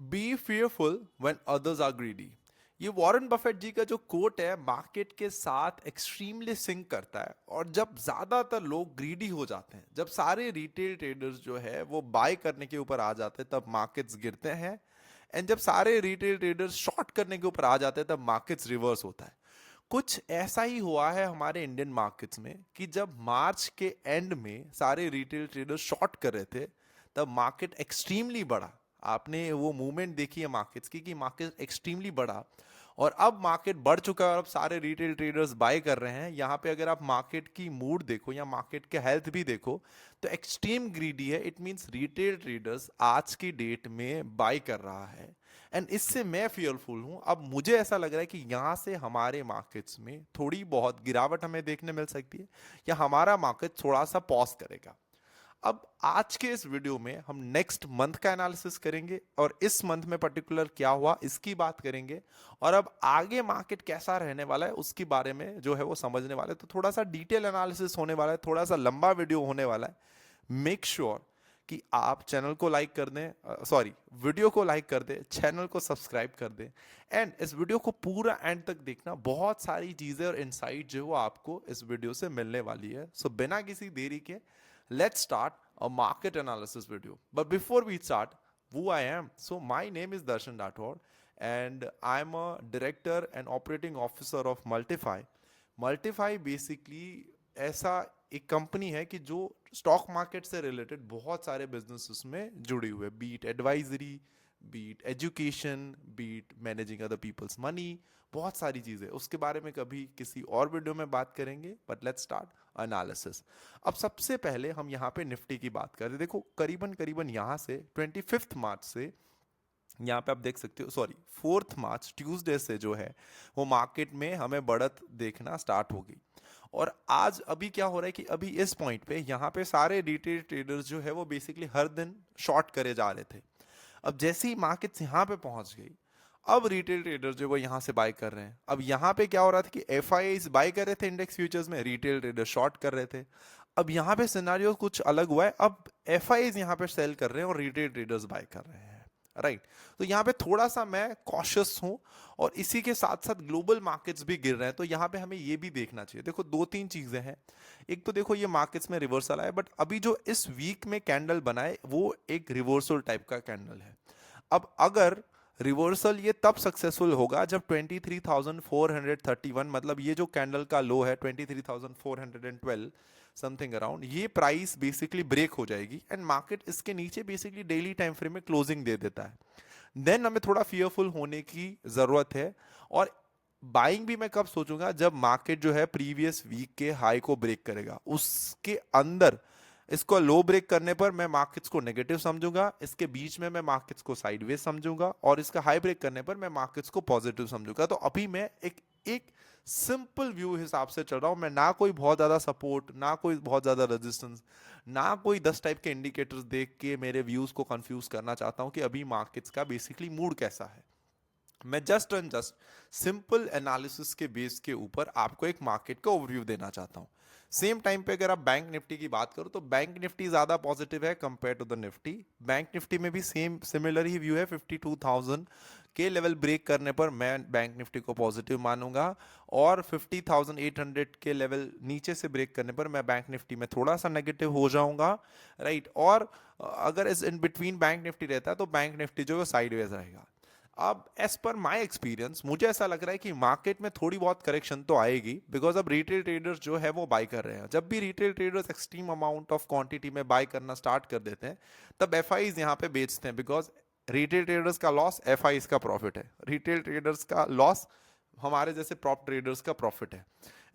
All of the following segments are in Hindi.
B fearful when others are greedy। ये वॉरेन बफेट जी का जो कोट है मार्केट के साथ एक्सट्रीमली सिंक करता है। और जब ज्यादातर लोग ग्रीडी हो जाते हैं, जब सारे रिटेल ट्रेडर्स जो है वो बाय करने के ऊपर आ जाते हैं, तब मार्केट्स गिरते हैं। एंड जब सारे रिटेल ट्रेडर्स शॉर्ट करने के ऊपर आ जाते हैं, तब मार्केट्स रिवर्स होता है। कुछ ऐसा ही हुआ है हमारे इंडियन मार्केट्स में कि जब मार्च के एंड में सारे रिटेल ट्रेडर्स शॉर्ट कर रहे थे, तब मार्केट एक्सट्रीमली बढ़ा। आपने वो मूवमेंट देखी है मार्केट्स की कि मार्केट एक्सट्रीमली बढ़ा। और अब मार्केट बढ़ चुका है और अब सारे रिटेल ट्रेडर्स बाय कर रहे हैं। यहाँ पे अगर आप मार्केट की मूड देखो या मार्केट के हेल्थ भी देखो, तो एक्सट्रीम ग्रीडी है। इट मींस रिटेल ट्रेडर्स आज की डेट में बाय कर रहा है। एंड इससे मैं फियरफुल हूं। अब मुझे ऐसा लग रहा है कि यहां से हमारे मार्केट्स में थोड़ी बहुत गिरावट हमें देखने मिल सकती है, या हमारा मार्केट थोड़ा सा पॉज करेगा। अब आज के इस वीडियो में हम नेक्स्ट मंथ का एनालिसिस करेंगे और इस मंथ में पर्टिकुलर क्या हुआ इसकी बात करेंगे। और अब आगे मार्केट कैसा रहने वाला है उसके बारे में जो है वो समझने वाले हैं। तो थोड़ा सा डिटेल एनालिसिस होने वाला है, थोड़ा सा लंबा वीडियो होने वाला है। मेक श्योर कि आप चैनल को लाइक कर दें, सॉरी, वीडियो को लाइक कर दें, चैनल को सब्सक्राइब कर दें। एंड इस वीडियो को पूरा एंड तक देखना। बहुत सारी चीजें और इनसाइट जो है वो आपको इस वीडियो से मिलने वाली है। सो बिना किसी देरी के let's start a market analysis video. But before we start, who I am. So my name is Darshan Rathod and I'm a director and operating officer of Multify. Multify basically ऐसा एक कंपनी है कि जो स्टॉक मार्केट से रिलेटेड बहुत सारे बिजनेसेस में जुड़ी हुई है। Be it advisory, be it education, be it managing other people's money, बहुत सारी चीजें। उसके बारे में कभी किसी और वीडियो में बात करेंगे। But let's start analysis. अब सबसे पहले हम यहाँ पे निफ्टी की बात करें। देखो करीबन करीबन यहाँ से 25 मार्च से यहाँ पे आप देख सकते हो, सॉरी 4 मार्च ट्यूसडे से जो है वो मार्केट में हमें बढ़त देखना स्टार्ट होगी। और आज अभी क्या हो रहा है कि अभी इस पॉइंट पे यहाँ पे सारे रिटेल ट्रेडर्स जो है वो बेसिकली हर दिन शॉर्ट करे जा रहे थे। अब जैसे ही मार्केट यहाँ पे पहुंच गई, अब रिटेल ट्रेडर जो वो यहां से बाय कर रहे हैं। अब यहां पे क्या हो रहा था कि एफआईआईज बाय कर रहे थे इंडेक्स फ्यूचर्स में, रिटेल ट्रेडर शॉर्ट कर रहे थे। अब यहां पे सिनेरियो कुछ अलग हुआ है। अब एफआईआईज यहां पे सेल कर रहे हैं और रिटेल ट्रेडर्स बाय कर रहे हैं। राइट, तो यहाँ पे थोड़ा सा मैं कॉशियस हूं। और इसी के साथ साथ ग्लोबल मार्केट्स भी गिर रहे हैं, तो यहाँ पे हमें ये भी देखना चाहिए। देखो दो तीन चीजें हैं। एक तो देखो ये मार्केट्स में रिवर्सल आया, बट अभी जो इस वीक में कैंडल बनाए वो एक रिवर्सल टाइप का कैंडल है। अब अगर रिवर्सल ये तब सक्सेसफुल होगा जब 23,431, मतलब ये जो कैंडल का लो है 23,412 समथिंग अराउंड, ये प्राइस बेसिकली ब्रेक हो जाएगी एंड मार्केट इसके नीचे बेसिकली डेली टाइम फ्रेम में क्लोजिंग दे देता है। देन हमें थोड़ा फियरफुल होने की जरूरत है। और बाइंग भी मैं कब सोचूंगा, जब मार्केट जो है प्रीवियस वीक के हाई को ब्रेक करेगा। उसके अंदर इसको लो ब्रेक करने पर मैं मार्केट्स को नेगेटिव समझूंगा, इसके बीच में मैं मार्केट्स को साइडवेज समझूंगा, और इसका हाई ब्रेक करने पर मैं मार्केट्स को पॉजिटिव समझूंगा। तो अभी मैं एक एक सिंपल व्यू हिसाब से चल रहा हूं। मैं ना कोई बहुत ज्यादा सपोर्ट, ना कोई बहुत ज्यादा रेजिस्टेंस, ना कोई 10 टाइप के इंडिकेटर्स देख के मेरे व्यूज को कंफ्यूज करना चाहता हूं कि अभी मार्केट्स का बेसिकली मूड कैसा है। मैं just and just simple analysis के बेस के ऊपर आपको एक मार्केट का ओवरव्यू देना चाहता हूं। सेम टाइम पे अगर आप बैंक निफ्टी की बात करो तो बैंक निफ्टी ज्यादा पॉजिटिव है compare to the Nifty. Bank Nifty में भी सेम सिमिलर ही व्यू है। 52,000 के लेवल ब्रेक करने पर मैं बैंक निफ्टी को पॉजिटिव मानूंगा, और 50,800 के लेवल नीचे से ब्रेक करने पर मैं बैंक निफ्टी में थोड़ा सा नेगेटिव हो जाऊंगा। राइट, और अगर इस इन बिटवीन बैंक निफ्टी रहता है तो बैंक निफ्टी जो है साइडवेज रहेगा। अब एज पर माई एक्सपीरियंस मुझे ऐसा लग रहा है कि मार्केट में थोड़ी बहुत करेक्शन तो आएगी, बिकॉज अब रिटेल ट्रेडर्स जो है वो बाय कर रहे हैं। जब भी retail traders extreme amount of quantity में बाय करना स्टार्ट कर देते हैं, तब एफआईज यहाँ पे बेचते हैं। बिकॉज रिटेल ट्रेडर्स का लॉस एफआईज का प्रॉफिट है, रिटेल ट्रेडर्स का लॉस हमारे जैसे प्रॉप ट्रेडर्स का प्रॉफिट है।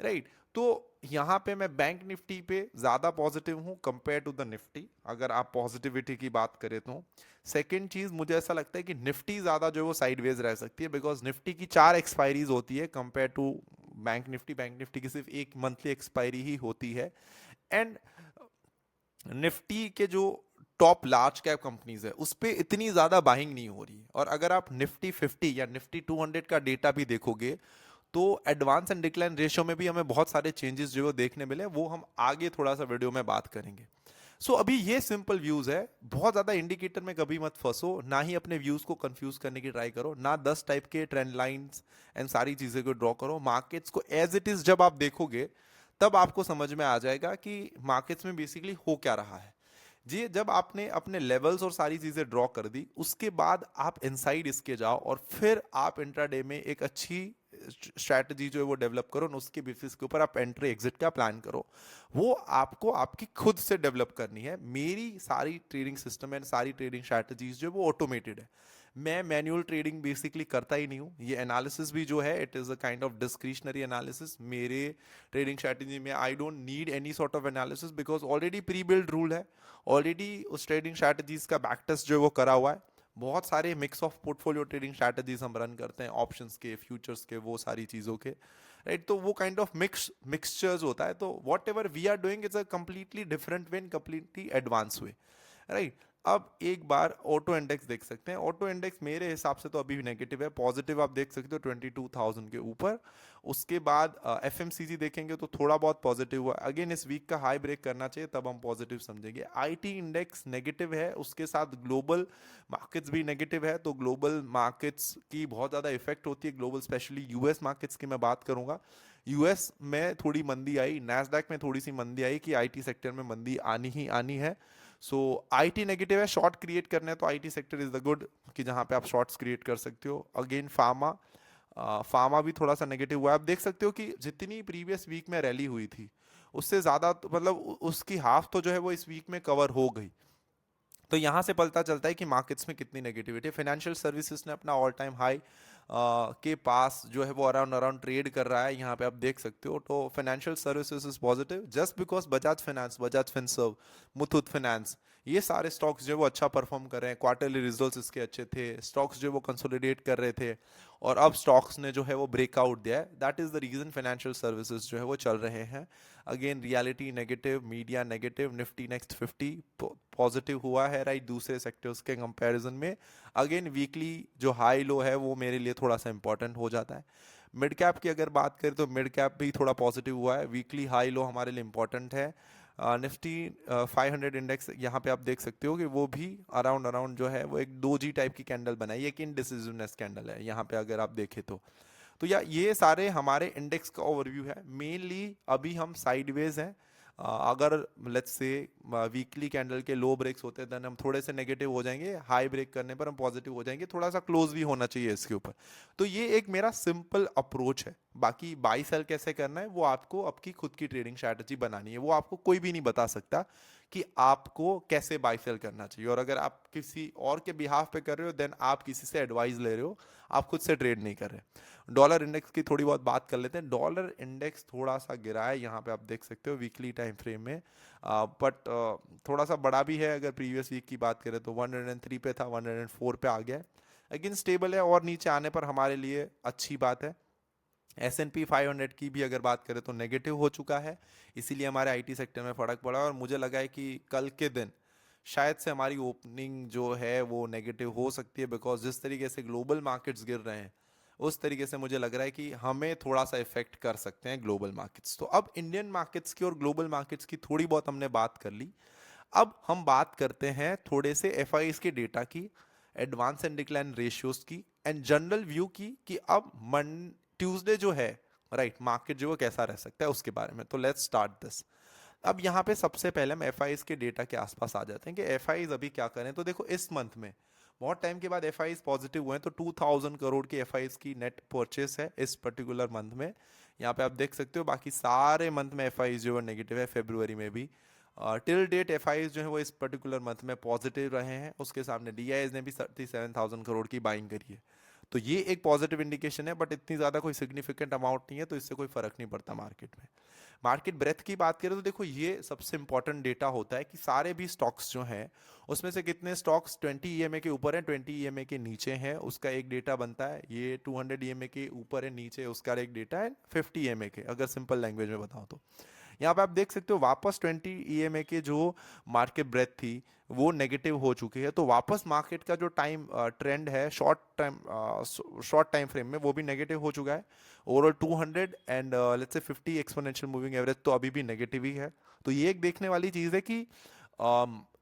राइट, तो यहां पे मैं बैंक निफ्टी पे ज्यादा पॉजिटिव हूं कंपेयर टू द निफ्टी, अगर आप पॉजिटिविटी की बात करें तो। सेकेंड चीज, मुझे ऐसा लगता है कि निफ्टी ज्यादा जो है वो साइडवेज रह सकती है, बिकॉज निफ्टी की 4 एक्सपायरीज होती है compare to bank Nifty. Bank Nifty की सिर्फ एक मंथली एक्सपायरी ही होती है। एंड निफ्टी के जो टॉप लार्ज कैप कंपनीज है उस पे इतनी ज्यादा बाइंग नहीं हो रही। और अगर आप निफ्टी 50 या निफ्टी 200 का डेटा भी देखोगे, तो एडवांस एंड डिक्लाइन रेशियो में भी हमें बहुत सारे चेंजेस जो देखने मिले, वो हम आगे थोड़ा सा वीडियो में बात करेंगे। सो अभी ये सिंपल व्यूज है, बहुत ज्यादा इंडिकेटर में कभी मत फंसो, ना ही अपने व्यूज को कंफ्यूज करने की ट्राई करो, ना 10 टाइप के ट्रेंड लाइंस एंड सारी चीजें को ड्रॉ करो। मार्केट्स को एज इट इज जब आप देखोगे तब आपको समझ में आ जाएगा कि मार्केट्स में बेसिकली हो क्या रहा है। जी, जब आपने अपने लेवल्स और सारी चीजें ड्रॉ कर दी, उसके बाद आप इनसाइड इसके जाओ और फिर आप इंट्राडे में एक अच्छी स्ट्रैटेजी जो है वो डेवलप करो, और उसके बेसिस के ऊपर आप एंट्री एग्जिट का प्लान करो। वो आपको आपकी खुद से डेवलप करनी है। मेरी सारी ट्रेडिंग सिस्टम एंड सारी ट्रेडिंग स्ट्रैटेजीज जो है वो ऑटोमेटेड है। मैं मैनुअल ट्रेडिंग बेसिकली करता ही नहीं हूँ। ये एनालिसिस भी जो है it is a kind of discretionary analysis. मेरे ट्रेडिंग स्ट्रैटेजी में I don't need any sort of analysis, because already pre build rule है, ऑलरेडी उस ट्रेडिंग स्ट्रैटेजीज का बैक टेस्ट जो है वो करा हुआ है। बहुत सारे mix of portfolio trading strategies हम रन करते हैं, ऑप्शंस के, फ्यूचर्स के, वो सारी चीज़ों के, राइट। तो वो काइंड ऑफ मिक्सचर्स होता है। तो whatever we are doing is a completely different way, completely advance way, right. अब एक बार ऑटो इंडेक्स देख सकते हैं। ऑटो इंडेक्स मेरे हिसाब से तो अभी भी नेगेटिव है। पॉजिटिव आप देख सकते हो 22,000 के ऊपर। उसके बाद एफएमसीजी देखेंगे तो थोड़ा बहुत पॉजिटिव हुआ। अगेन इस वीक का हाई ब्रेक करना चाहिए, तब हम पॉजिटिव समझेंगे। आईटी इंडेक्स नेगेटिव है, उसके साथ ग्लोबल मार्केट्स भी नेगेटिव है। तो ग्लोबल मार्केट्स की बहुत ज़्यादा इफेक्ट होती है, ग्लोबल स्पेशली यूएस मार्केट्स की मैं बात करूंगा। यूएस में थोड़ी मंदी आई, नैस्डैक में थोड़ी सी मंदी आई कि आईटी सेक्टर में मंदी आनी ही आनी है। सो आईटी नेगेटिव है, शॉर्ट क्रिएट करने हैं तो IT sector is the good, कि जहां पे आप शॉर्ट्स क्रिएट कर सकते हो। अगेन फार्मा भी थोड़ा सा नेगेटिव हुआ है। आप देख सकते हो कि जितनी प्रीवियस वीक में रैली हुई थी उससे ज्यादा मतलब उसकी हाफ तो जो है वो इस वीक में कवर हो गई। तो यहां से पता चलता है कि मार्केट्स में कितनी नेगेटिविटी। फाइनेंशियल सर्विसेज ने अपना ऑल टाइम हाई के पास जो है वो अराउंड अराउंड ट्रेड कर रहा है, यहाँ पे आप देख सकते हो। तो financial services is positive just because Bajaj finance, Bajaj Finserv, Muthoot finance, ये सारे स्टॉक्स जो है वो अच्छा परफॉर्म कर रहे हैं। क्वार्टरली रिजल्ट्स इसके अच्छे थे, स्टॉक्स जो है वो कंसोलिडेट कर रहे थे, और अब स्टॉक्स ने जो है वो ब्रेकआउट दिया है। That is the reason financial services जो है वो चल रहे हैं। Again realty negative, media negative, Nifty next 50 positive हुआ है, राइट, दूसरे सेक्टर्स के कंपैरिजन में। अगेन वीकली जो हाई लो है वो मेरे लिए थोड़ा सा इंपॉर्टेंट हो जाता है। मिड कैप की अगर बात करें तो मिड कैप भी थोड़ा पॉजिटिव हुआ है। वीकली हाई लो हमारे लिए इंपॉर्टेंट है। निफ्टी 500 इंडेक्स यहाँ पे आप देख सकते हो कि वो भी अराउंड अराउंड जो है वो एक दो जी टाइप की कैंडल बनाई है, एक इनडिसिजिवनेस कैंडल है यहाँ पे अगर आप देखें तो या ये सारे हमारे इंडेक्स का ओवरव्यू है। मेनली अभी हम साइडवेज हैं। अगर लेट्स से वीकली कैंडल के लो ब्रेक्स होते हैं देन हम थोड़े से नेगेटिव हो जाएंगे, हाई ब्रेक करने पर हम पॉजिटिव हो जाएंगे। थोड़ा सा क्लोज भी होना चाहिए इसके ऊपर। तो ये एक मेरा सिंपल अप्रोच है। बाकी बाई सेल कैसे करना है वो आपको आपकी खुद की ट्रेडिंग स्ट्रैटेजी बनानी है, वो आपको कोई भी नहीं बता सकता कि आपको कैसे बाई सेल करना चाहिए। और अगर आप किसी और के बिहाफ पे कर रहे हो देन आप किसी से एडवाइस ले रहे हो, आप खुद से ट्रेड नहीं कर रहे। डॉलर इंडेक्स की थोड़ी बहुत बात कर लेते हैं। डॉलर इंडेक्स थोड़ा सा गिरा है, यहाँ पे आप देख सकते हो वीकली टाइम फ्रेम में, बट थोड़ा सा बड़ा भी है। अगर प्रीवियस वीक की बात करें तो 103 पे था, 104 पे आ गया है। अगेन स्टेबल है और नीचे आने पर हमारे लिए अच्छी बात है। S&P 500 की भी अगर बात करें तो नेगेटिव हो चुका है, इसीलिए हमारे आईटी सेक्टर में फर्क पड़ा। और मुझे लगा है कि कल के दिन शायद से हमारी ओपनिंग जो है वो नेगेटिव हो सकती है, बिकॉज जिस तरीके से ग्लोबल मार्केट्स गिर रहे हैं उस तरीके से मुझे लग रहा है कि हमें थोड़ा सा इफेक्ट कर सकते हैं ग्लोबल मार्केट्स। तो अब इंडियन मार्केट्स की और ग्लोबल मार्केट्स की थोड़ी बहुत हमने बात कर ली। अब हम बात करते हैं थोड़े से एफ के डेटा की, एडवांस एंड डिक्लाइन रेशियोज की, एंड जनरल व्यू की, कि अब ट्यूसडे जो है, राइट, मार्केट जो है कैसा रह सकता है उसके बारे में। तो लेट्स स्टार्ट दिस। अब यहाँ पे सबसे पहले हम एफ के डेटा के आसपास आ जाते हैं कि एफ अभी क्या करें। तो देखो इस मंथ में बहुत टाइम के बाद एफ पॉजिटिव हुए हैं, तो 2000 करोड़ की एफ की नेट परचेस है इस पर्टिकुलर मंथ में। यहाँ पे आप देख सकते हो बाकी सारे मंथ में एफ जो है नेगेटिव है, फेब्रुवरी में भी। टिल डेट एफ जो है वो इस पर्टिकुलर मंथ में पॉजिटिव रहे हैं। उसके सामने डी ने भी 37,000 करोड़ की बाइंग करी है। तो ये एक पॉजिटिव इंडिकेशन है, बट इतनी ज़्यादा कोई सिग्निफिकेंट अमाउंट नहीं है, तो इससे कोई फर्क नहीं पड़ता मार्केट में। मार्केट ब्रेथ की बात करें तो देखो ये सबसे इंपॉर्टेंट डेटा होता है कि सारे भी स्टॉक्स जो हैं उसमें से कितने स्टॉक्स 20 ईएमए के ऊपर हैं, 20 ईएमए के नीचे हैं, उसका एक डेटा बनता है। ये 200 ईएमए के ऊपर है, नीचे उसका एक डेटा है, 50 ईएमए के, अगर सिंपल लैंग्वेज में बताऊं तो। यहाँ पे आप देख सकते हो वापस 20 ईएमए के जो मार्केट ब्रेथ थी वो नेगेटिव हो चुकी है। तो वापस मार्केट का जो टाइम ट्रेंड है शॉर्ट टाइम फ्रेम में वो भी नेगेटिव हो चुका है। Overall 200 and let's say 50 exponential moving average तो अभी भी नेगेटिव ही है। तो ये एक देखने वाली चीज़ है कि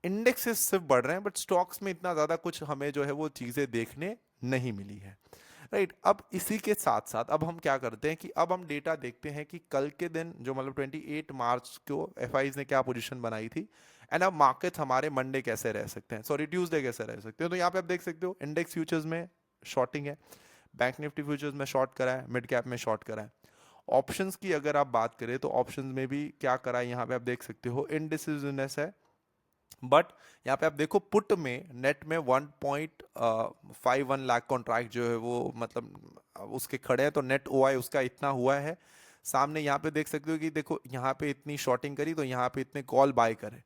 इंडेक्सेस सिर्फ बढ़ रहे हैं, बट स्टॉक्स में इतना ज़्यादा कुछ हमें जो है वो चीज़ें देखने नहीं मिली है। राइट, अब इसी के साथ साथ अब हम क्या करते हैं कि अब हम डेटा देखते हैं कि कल के दिन जो मतलब 28 मार्च को एफआईज ने क्या पोजीशन बनाई थी, एंड अब मार्केट हमारे मंडे कैसे रह सकते हैं, सॉरी ट्यूसडे कैसे रह सकते हैं। तो यहाँ पे आप देख सकते हो इंडेक्स फ्यूचर्स में शॉर्टिंग है, बैंक निफ्टी फ्यूचर्स में शॉर्ट करा है, मिड कैप में शॉर्ट करा है। ऑप्शंस की अगर आप बात करें तो ऑप्शंस में भी क्या करा है, यहाँ पे आप देख सकते हो इनडिसिजननेस है, बट यहाँ पे आप देखो पुट में नेट में 1.51 लाख कॉन्ट्रैक्ट जो है वो मतलब उसके खड़े हैं, तो नेट ओआई उसका इतना हुआ है। सामने यहाँ पे देख सकते हो कि देखो यहाँ पे इतनी शॉर्टिंग करी तो यहाँ पे इतने कॉल बाय करे,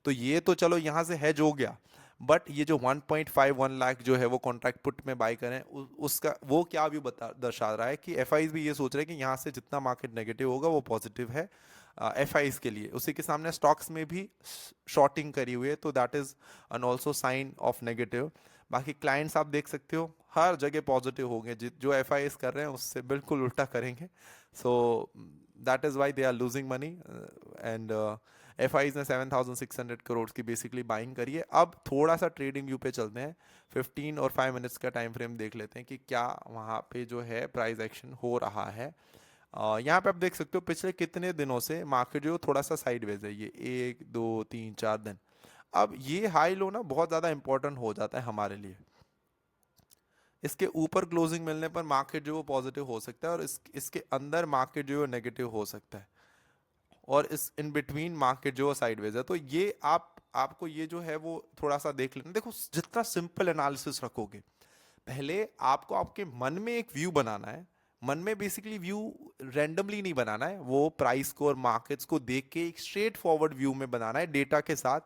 तो ये तो चलो यहाँ से हेज हो गया, बट ये जो 1.51 लाख जो है वो कॉन्ट्रैक्ट पुट में बाय करें उसका वो क्या भी बता दर्शा रहा है कि एफआईज भी ये सोच रहे हैं कि यहाँ से जितना मार्केट नेगेटिव होगा वो पॉजिटिव है एफआईज के लिए। उसी के सामने स्टॉक्स में भी शॉर्टिंग करी हुई है, तो that is an also sign of negative. बाकी क्लाइंट्स आप देख सकते हो हर जगह पॉजिटिव होंगे, जो एफआईज कर रहे हैं उससे बिल्कुल उल्टा करेंगे, so that is why they are losing money. And FIs ने 7,600 करोड़ की बेसिकली बाइंग करी है। अब थोड़ा सा ट्रेडिंग व्यू पे चलते हैं, 15 और 5 मिनट्स का टाइम फ्रेम देख लेते हैं कि क्या वहाँ पे जो है प्राइस एक्शन हो रहा है। यहाँ पे आप देख सकते हो पिछले कितने दिनों से मार्केट जो थोड़ा सा साइडवेज है, ये 1 2 3 4 दिन। अब ये हाई लो ना बहुत ज़्यादा इंपॉर्टेंट हो जाता है हमारे लिए, इसके ऊपर क्लोजिंग मिलने पर मार्केट जो वो पॉजिटिव हो सकता है और इसके अंदर मार्केट जो है नेगेटिव हो सकता है, और इस इन बिटवीन मार्केट जो साइडवेज है। तो ये आपको ये जो है वो थोड़ा सा देख लेना। देखो जितना सिंपल एनालिसिस रखोगे, पहले आपको आपके मन में एक व्यू बनाना है। मन में बेसिकली व्यू रैंडमली नहीं बनाना है, वो प्राइस को और मार्केट्स को देख के एक स्ट्रेट फॉरवर्ड व्यू में बनाना है डेटा के साथ,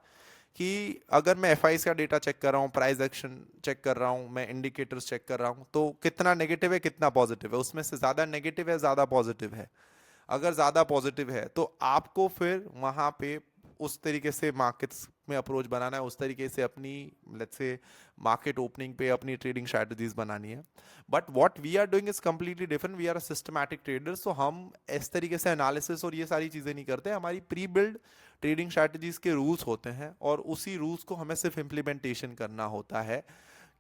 कि अगर मैं एफआईस का डेटा चेक कर रहा हूँ, प्राइस एक्शन चेक कर रहा हूँ, मैं इंडिकेटर्स चेक कर रहा हूँ, तो कितना नेगेटिव है कितना पॉजिटिव है, उसमें से ज़्यादा नेगेटिव है ज़्यादा पॉजिटिव है। अगर ज़्यादा पॉजिटिव है तो आपको फिर वहाँ पे उस तरीके से मार्केट्स में अप्रोच बनाना है, उस तरीके से अपनी लेट्स से मार्केट ओपनिंग पे अपनी ट्रेडिंग स्ट्रैटेजीज बनानी है। But what we are doing is completely different, we are a systematic traders. तो हम इस तरीके से एनालिसिस और ये सारी चीज़ें नहीं करते, हमारी प्री बिल्ड ट्रेडिंग स्ट्रैटेजीज के रूल्स होते हैं और उसी रूल्स को हमें सिर्फ इम्प्लीमेंटेशन करना होता है,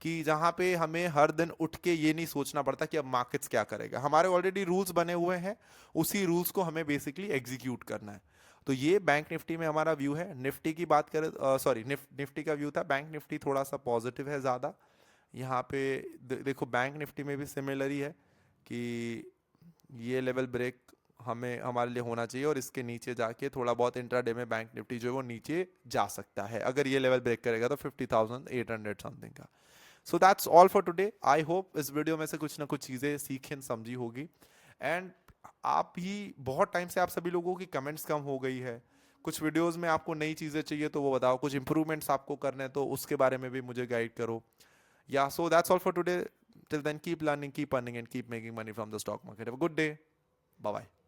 कि जहाँ पे हमें हर दिन उठ के ये नहीं सोचना पड़ता कि अब मार्केट्स क्या करेगा, हमारे ऑलरेडी रूल्स बने हुए हैं, उसी रूल्स को हमें बेसिकली एग्जीक्यूट करना है। तो ये बैंक निफ्टी में हमारा व्यू है। निफ्टी की बात करें, सॉरी निफ्टी का व्यू था, बैंक निफ्टी थोड़ा सा पॉजिटिव है ज़्यादा। यहाँ पे देखो बैंक निफ्टी में भी सिमिलर ही है कि ये लेवल ब्रेक हमें हमारे लिए होना चाहिए और इसके नीचे जाके थोड़ा बहुत इंट्राडे में बैंक निफ्टी जो है वो नीचे जा सकता है, अगर ये लेवल ब्रेक करेगा तो 50,800 समथिंग का। सो that's all for today. I hope इस वीडियो में से कुछ ना कुछ चीज़ें सीखी समझी होगी। एंड आप ही बहुत टाइम से आप सभी लोगों की कमेंट्स कम हो गई है, कुछ वीडियोस में आपको नई चीज़ें चाहिए तो वो बताओ, कुछ इंप्रूवमेंट्स आपको करने हैं तो उसके बारे में भी मुझे गाइड करो। या so that's all for today. Till then keep learning, keep earning and keep making money from the stock market. Have a good day, bye bye.